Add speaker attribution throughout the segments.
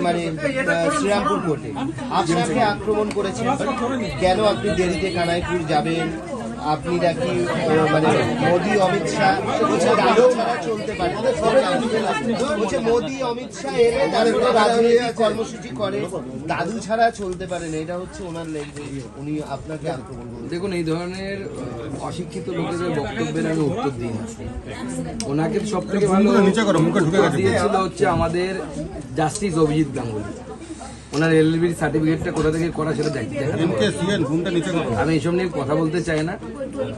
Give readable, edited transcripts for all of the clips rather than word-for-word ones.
Speaker 1: মানে শ্রীরামপুর কোর্টে আপনাকে আক্রমণ করেছেন, কেন আপনি দেরিতে কানাইপুর যাবেন? আপনি নাকি মানে মোদি অমিত শাহ দাদু ছাড়া চলতে পারে, বলছে মোদি অমিত শাহ এলে তারপরে রাজনৈতিক কর্মসূচি করে, দাদু ছাড়া চলতে পারে না, এটা হচ্ছে ওনার ল্যাঙ্গুয়েজ। উনি আপনাকে আক্রমণ করেন।
Speaker 2: দেখুন, এই ধরনের অশিক্ষিত লোকেদের বক্তব্যের আমি উত্তর দিই না। ওনাকে সব থেকে ভালো দিয়েছিল হচ্ছে আমাদের জাস্টিস অভিজিৎ গাঙ্গুলি। ওনার এলএলবির সার্টিফিকেটটা কোথা থেকে করা সেটা আমি এইসব নিয়ে কথা বলতে চাই না।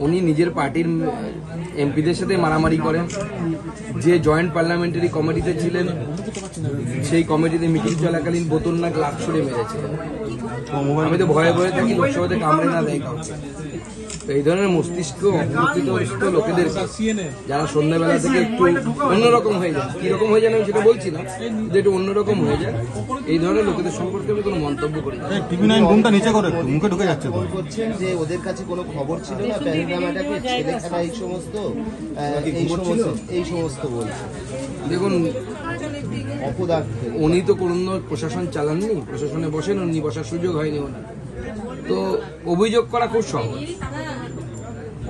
Speaker 2: উনি নিজের পার্টির এমপিদের সাথে মারামারি করেন। যে জয়েন্ট পার্লামেন্টারি কমিটিতে ছিলেন, সেই কমিটিতে মিটিং চলাকালীন বোতল না গ্লাস ছুড়ে মেরেছিলেন। আমি তো ভয়ে ভয়ে থাকি লোকসভাতে কামড়ে না দেয় কাউকে। তো এই ধরনের মস্তিষ্ক অপ্রকৃত লোকেদের, যারা সন্ধ্যাবেলা থেকে একটু অন্যরকম হয়ে যায়, কিরকম হয়ে যায় আমি সেটা বলছি না, যে একটু অন্যরকম হয়ে যায়, এই ধরনের লোকেদের সম্পর্কে আমি কোনো মন্তব্য করি না।
Speaker 1: করছেন যে ওদের কাছে কোনো খবর ছিল না, প্যারাগ্রামাটাকে ছেলে খেলা এই সমস্ত বলছে।
Speaker 2: দেখুন,
Speaker 1: অপদার্থ
Speaker 2: উনি তো কোনো প্রশাসন চালাননি, প্রশাসনে বসেন, উনি বসার সুযোগ হয়নি ওনার। তো অভিযোগ করা খুব সহজ।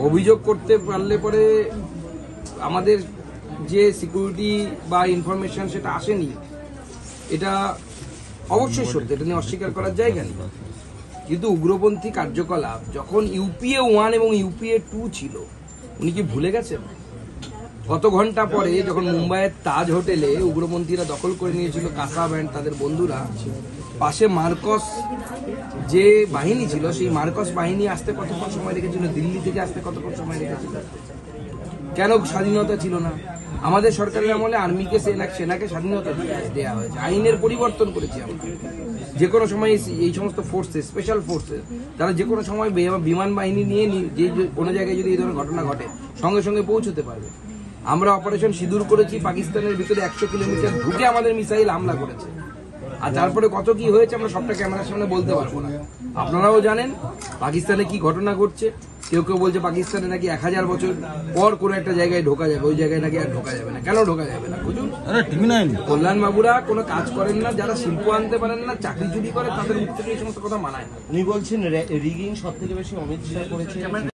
Speaker 2: অভিযোগ করতে পারলে পরে আমাদের যে সিকিউরিটি বা ইনফরমেশন সেটা আসেনি, এটা অবশ্যই সত্য, এটা নিয়ে অস্বীকার করার জায়গা নেই। কিন্তু উগ্রপন্থী কার্যকলাপ যখন ইউপিএ 1 এবং ইউপিএ 2 ছিল, উনি কি ভুলে গেছেন? কত ঘন্টা পরে যখন মুম্বাইয়ের তাজ হোটেলে উগ্রপন্থীরা দখল করে নিয়েছিল কাসাব অ্যান্ড তাদের বন্ধুরা, পাশে মার্কস যে বাহিনী ছিল, সেই মার্কস বাহিনী আসতে কতক্ষণ সময় রেখেছিল? দিল্লি থেকে আসতে কতক্ষণ সময় রেখেছিল? কেন স্বাধীনতা ছিল না? আমাদের সরকারের আমলে আর্মিকে সেনাকে স্বাধীনতা দেওয়া হয়েছে, আইনের পরিবর্তন করেছি আমরা। যে কোনো সময় এই সমস্ত ফোর্সেস, স্পেশাল ফোর্সেস, তারা যে কোনো সময় বিমান বাহিনী নিয়ে যে কোনো জায়গায় যদি এই ধরনের ঘটনা ঘটে সঙ্গে সঙ্গে পৌঁছতে পারবে। আমরা অপারেশন সিঁদুর করেছি, পাকিস্তানের ভিতরে 100 কিলোমিটার ঢুকে আমাদের মিসাইল হামলা করেছে। আর তারপরে কত কি হয়েছে আমরা সবটা ক্যামেরার সামনে বলতে পারবো না। আপনারাও জানেন পাকিস্তানে কি ঘটনা ঘটছে। কেউ কেউ বলছে পাকিস্তানে নাকি 1000 বছর পর কোনো একটা জায়গায় ঢোকা যাবে, ওই জায়গায় নাকি আর ঢোকা যাবে না। কেন ঢোকা যাবে না? বুঝুন, কল্যাণ বাবুরা কোনো কাজ করেন না, যারা শিল্প আনতে পারেন না, চাকরি চুরি করে, তাদের মুখ থেকে এই সমস্ত কথা মানায় না।
Speaker 1: উনি বলছেন রিগিং সব থেকে বেশি অমিত শাহ করেছে।